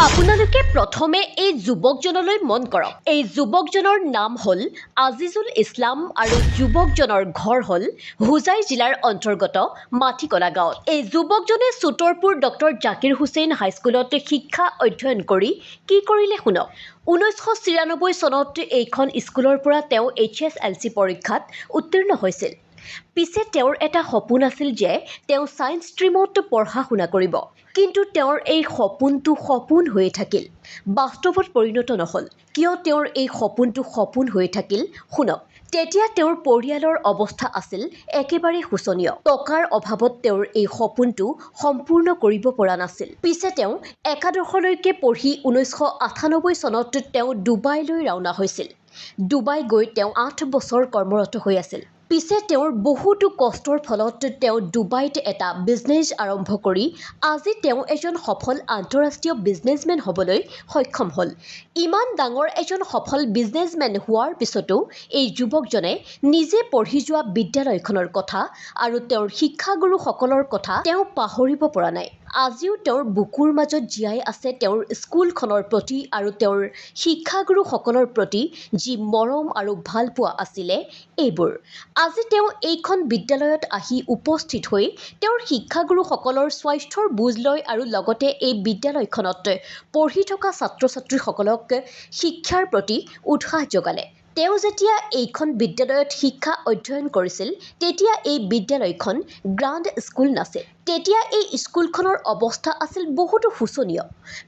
আপোনালোকে প্ৰথমে এই যুৱকজনলৈ মন কৰক। এই যুৱকজনৰ নাম হ'ল আজিজুল ইছলাম আৰু যুৱকজনৰ ঘৰ হ'ল হোজাই জিলাৰ অন্তৰ্গত মাটিকলা গাঁৱত। এই যুৱকজনে চুটৰপুৰ ডক্টৰ জাকিৰ হুছেইন হাইস্কুলত শিক্ষা অধ্যয়ন কৰি কি কৰিলে শুনক। 1996 চনত এইখন স্কুলৰ পৰা তেওঁ HSLC পৰীক্ষাত উত্তীৰ্ণ হৈছিল। পিছে তেওঁৰ এটা সপোন আছিল যে তেওঁ ছায়েন্স ষ্ট্ৰীমত পঢ়া শুনা কৰিব। কিন্তু তেওঁৰ এই সপোনটো সপোন হৈ থাকিল, বাস্তৱত পৰিণত নহ'ল। কিয় তেওঁৰ এই সপোনটো সপোন হৈ থাকিল শুনক। তেতিয়া তেওঁৰ পৰিয়ালৰ অৱস্থা আছিল একেবাৰে শোচনীয়। টকাৰ অভাৱত তেওঁৰ এই সপোনটো সম্পূৰ্ণ কৰিব পৰা নাছিল। পিছে তেওঁ একাদশলৈকে পঢ়ি 1998 চনত তেওঁ ডুবাইলৈ ৰাওনা হৈছিল। ডুবাই গৈ তেওঁ 8 বছৰ কৰ্মৰত হৈ আছিল। পিছে তেওঁৰ বহুতো কষ্টৰ ফলত তেওঁ ডুবাইত এটা বিজনেছ আৰম্ভ কৰি আজি তেওঁ এজন সফল আন্তঃৰাষ্ট্ৰীয় বিজনেছমেন হ'বলৈ সক্ষম হ'ল। ইমান ডাঙৰ এজন সফল বিজনেছমেন হোৱাৰ পিছতো এই যুৱকজনে নিজে পঢ়ি যোৱা বিদ্যালয়খনৰ কথা আৰু তেওঁৰ শিক্ষাগুৰুসকলৰ কথা তেওঁ পাহৰিব পৰা নাই। আজিও তেওঁৰ বুকুৰ মাজত জীয়াই আছে তেওঁৰ স্কুলখনৰ প্ৰতি আৰু তেওঁৰ শিক্ষাগুৰুসকলৰ প্ৰতি যি মৰম আৰু ভালপোৱা আছিলে এইবোৰ। আজি তেওঁ এইখন বিদ্যালয়ত আহি উপস্থিত হৈ তেওঁৰ শিক্ষাগুৰুসকলৰ স্বাস্থ্যৰ বুজ লয় আৰু লগতে এই বিদ্যালয়খনত পঢ়ি থকা ছাত্ৰ ছাত্ৰীসকলক শিক্ষাৰ প্ৰতি উৎসাহ যোগালে। তেওঁ যেতিয়া এইখন বিদ্যালয়ত শিক্ষা অধ্যয়ন কৰিছিল তেতিয়া এই বিদ্যালয়খন গ্ৰাণ্ড স্কুল নাছিল। তেতিয়া এই স্কুলখনৰ অৱস্থা আছিল বহুতো শোচনীয়।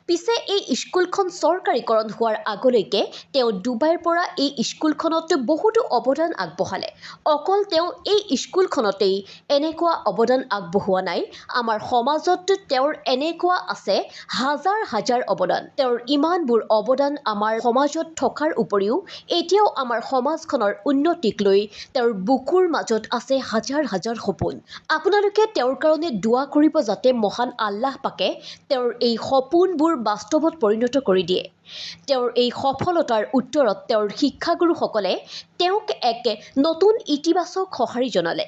পিছে এই স্কুলখন চৰকাৰীকৰণ হোৱাৰ আগলৈকে তেওঁ ডুবাইৰ পৰা এই স্কুলখনত বহুতো অৱদান আগবঢ়ালে। অকল তেওঁ এই স্কুলখনতেই এনেকুৱা অৱদান আগবঢ়োৱা নাই, আমাৰ সমাজত তেওঁৰ এনেকুৱা আছে হাজাৰ হাজাৰ অৱদান। তেওঁৰ ইমানবোৰ অৱদান আমাৰ সমাজত থকাৰ উপৰিও এতিয়াও আমাৰ সমাজখনৰ উন্নতিক লৈ তেওঁৰ বুকুৰ মাজত আছে হাজাৰ হাজাৰ সপোন। আপোনালোকে তেওঁৰ কাৰণে দোৱা কৰিব যাতে মহান আল্লাহ পাকে তেওঁৰ এই সপোনবোৰ বাস্তৱত পৰিণত কৰি দিয়ে। তেওঁৰ এই সফলতাৰ উত্তৰত তেওঁৰ শিক্ষাগুৰুসকলে তেওঁক এক নতুন ইতিবাচক সঁহাৰি জনালে।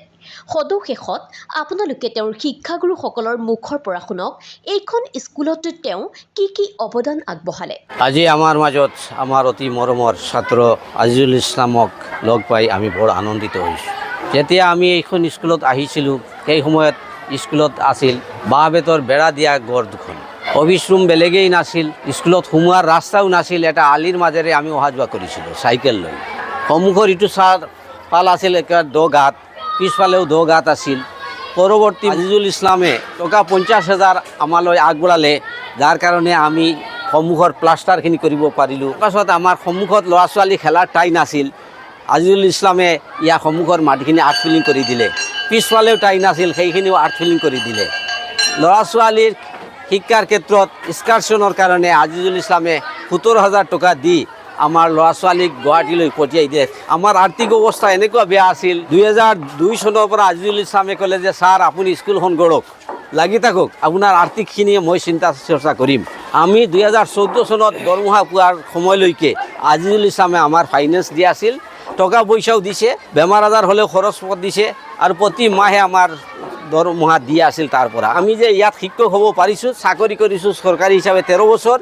সদুশেষত আপোনালোকে তেওঁৰ শিক্ষাগুৰুসকলৰ মুখৰ পৰা শুনক এইখন স্কুলত তেওঁ কি কি অৱদান আগবঢ়ালে। আজি আমাৰ মাজত আমাৰ অতি মৰমৰ ছাত্ৰ আজিজুল ইছলামক লগ পাই আমি বৰ আনন্দিত হৈছোঁ। যেতিয়া আমি এইখন স্কুলত আহিছিলোঁ সেই সময়ত স্কুলত আছিল বাঁহ বেতৰ বেৰা দিয়া ঘৰ দুখন। অফিচ ৰুম বেলেগেই নাছিল, স্কুলত সোমোৱাৰ ৰাস্তাও নাছিল। এটা আলিৰ মাজেৰে আমি অহা যোৱা কৰিছিলোঁ চাইকেল লৈ। সন্মুখৰ ইটো পাল আছিল একেবাৰে দ গাঁত, পিছফালেও দ গাঁত আছিল। পৰৱৰ্তী আজিজুল ইছলামে টকা 50,000 আমালৈ আগবঢ়ালে, যাৰ কাৰণে আমি সন্মুখৰ প্লাষ্টাৰখিনি কৰিব পাৰিলোঁ। তাৰপাছত আমাৰ সন্মুখত ল'ৰা ছোৱালী খেলাৰ ঠাই নাছিল। আজিজুল ইছলামে ইয়াৰ সন্মুখৰ মাটিখিনি আৰ্ট ফিলিং কৰি দিলে। পিছফালেও ঠাই নাছিল, সেইখিনিও আৰ্ট ফিলিং কৰি দিলে। ল'ৰা ছোৱালীৰ শিক্ষাৰ ক্ষেত্ৰত এক্সকাৰ্ছনৰ কাৰণে আজিজুল ইছলামে 70,000 টকা দি আমাৰ ল'ৰা ছোৱালীক গুৱাহাটীলৈ পঠিয়াই দিয়ে। আমাৰ আৰ্থিক অৱস্থা এনেকুৱা বেয়া আছিল। 2002 চনৰ পৰা আজিজুল ইছলামে ক'লে যে ছাৰ আপুনি স্কুলখন গঢ়ক, লাগি থাকক, আপোনাৰ আৰ্থিকখিনি মই চিন্তা চৰ্চা কৰিম। আমি 2014 চনত দৰমহা পোৱাৰ সময়লৈকে আজিজুল ইছলামে আমাৰ ফাইনেন্স দিয়া আছিল, টকা পইচাও দিছে, বেমাৰ আজাৰ হ'লেও খৰচ দিছে আৰু প্ৰতি মাহে আমাৰ দৰমহা দিয়া আছিল। তাৰ পৰা আমি যে ইয়াত শিক্ষক হ'ব পাৰিছোঁ, চাকৰি কৰিছোঁ চৰকাৰী হিচাপে 13 বছৰ,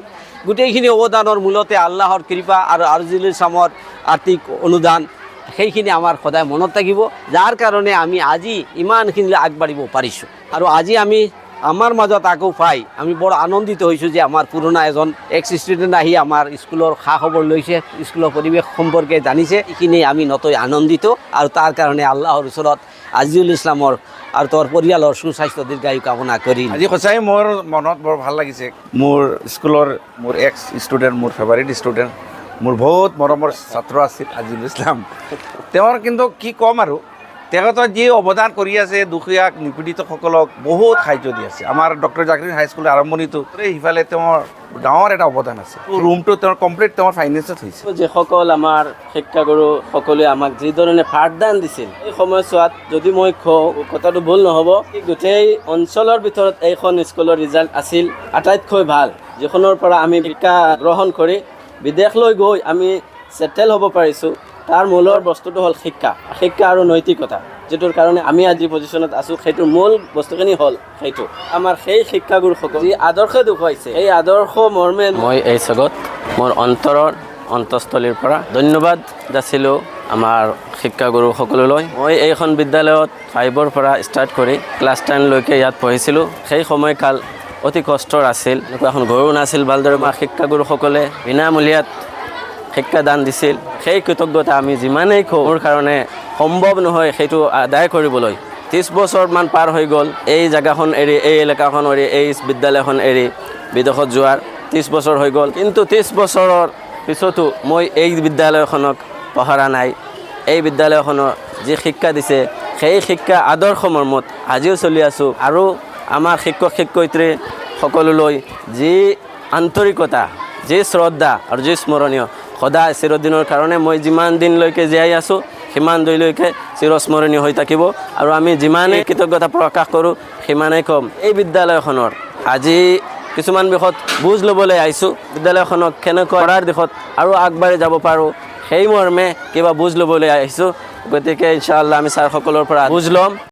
গোটেইখিনি অৱদানৰ মূলতে আল্লাহৰ কৃপা আৰু আজিজুল ইছলামৰ আৰ্থিক অনুদান, সেইখিনি আমাৰ সদায় মনত থাকিব, যাৰ কাৰণে আমি আজি ইমানখিনি আগবাঢ়িব পাৰিছোঁ। আৰু আজি আমি আমাৰ মাজত আকৌ পাই আমি বৰ আনন্দিত হৈছোঁ যে আমাৰ পুৰণা এজন এক্স ষ্টুডেণ্ট আহি আমাৰ স্কুলৰ খা খবৰ লৈছে, স্কুলৰ পৰিৱেশ সম্পৰ্কে জানিছে। এইখিনি আমি নথৈ আনন্দিত আৰু তাৰ কাৰণে আল্লাহৰ ওচৰত আজিজুল ইছলামৰ আৰু তেওঁৰ পৰিয়ালৰ সুস্বাস্থ্য দীৰ্ঘায়ু কামনা কৰি আজি সঁচাই মোৰ মনত বৰ ভাল লাগিছে। মোৰ স্কুলৰ মোৰ এক্স ষ্টুডেণ্ট, মোৰ ফেভাৰিট ষ্টুডেণ্ট, মোৰ বহুত মৰমৰ ছাত্ৰ আছিল আজিজুল ইছলাম। তেওঁৰ কিন্তু কি ক'ম আৰু, তেখেতৰ যি অৱদান কৰি আছে দুখীয়া নিপীড়িতসকলক বহুত সাহায্য দি আছে। আমাৰ ডক্টৰ জাকিৰ হাইস্কুলৰ আৰম্ভণিটো সিফালে তেওঁৰ ডাঙৰ এটা অৱদান আছে। ৰুমটো তেওঁৰ কমপ্লিট তেওঁৰ ফাইনেন্সত হৈছে। যিসকল আমাৰ শিক্ষাগুৰু সকলোৱে আমাক যিধৰণে পাঠদান দিছিল এই সময়ছোৱাত, যদি মই কওঁ কথাটো ভুল নহ'ব, গোটেই অঞ্চলৰ ভিতৰত এইখন স্কুলৰ ৰিজাল্ট আছিল আটাইতকৈ ভাল, যিখনৰ পৰা আমি শিক্ষা গ্ৰহণ কৰি বিদেশলৈ গৈ আমি ছেটেল হ'ব পাৰিছোঁ। তাৰ মূলৰ বস্তুটো হ'ল শিক্ষা আৰু নৈতিকতা। যিটোৰ কাৰণে আমি আজি পজিশ্যনত আছোঁ সেইটোৰ মূল বস্তুখিনি হ'ল সেইটো আমাৰ সেই শিক্ষাগুৰুসকল যি আদৰ্শ দেখুৱাইছে এই আদৰ্শ মৰ্মে মই এই জগত মোৰ অন্তৰৰ অন্তঃস্থলীৰ পৰা ধন্যবাদ যাচিলোঁ আমাৰ শিক্ষাগুৰুসকললৈ। মই এইখন বিদ্যালয়ত 5ৰ পৰা ষ্টাৰ্ট কৰি ক্লাছ 10লৈকে ইয়াত পঢ়িছিলোঁ। সেই সময়কাল অতি কষ্টৰ আছিল, এনেকুৱা এখন ঘৰো নাছিল ভালদৰে। আমাৰ শিক্ষাগুৰুসকলে বিনামূলীয়াত শিক্ষাদান দিছিল। সেই কৃতজ্ঞতা আমি যিমানেই কওঁ মোৰ কাৰণে সম্ভৱ নহয় সেইটো আদায় কৰিবলৈ। 30 বছৰমান পাৰ হৈ গ'ল এই জেগাখন এৰি, এই এলেকাখন এৰি, এই বিদ্যালয়খন এৰি বিদেশত যোৱাৰ 30 বছৰ হৈ গ'ল। কিন্তু 30 বছৰৰ পিছতো মই এই বিদ্যালয়খনক পাহৰা নাই। এই বিদ্যালয়খনৰ যি শিক্ষা দিছে সেই শিক্ষা আদৰ্শ মৰ্মত আজিও চলি আছোঁ। আৰু আমাৰ শিক্ষক শিক্ষয়িত্ৰী সকললৈ যি আন্তৰিকতা, যি শ্ৰদ্ধা আৰু যি স্মৰণীয় সদায় চিৰদিনৰ কাৰণে মই যিমান দিনলৈকে জীয়াই আছোঁ সিমান দিনলৈকে চিৰস্মৰণীয় হৈ থাকিব। আৰু আমি যিমানেই কৃতজ্ঞতা প্ৰকাশ কৰোঁ সিমানেই কম। এই বিদ্যালয়খনৰ আজি কিছুমান বিষয়ত বুজ ল'বলৈ আহিছোঁ, বিদ্যালয়খনক কেনেকৈ কৰাৰ দিশত আৰু আগবাঢ়ি যাব পাৰোঁ সেই মৰ্মে কিবা বুজ ল'বলৈ আহিছোঁ। গতিকে ইনশাআল্লাহ আমি ছাৰসকলৰ পৰা বুজ ল'ম।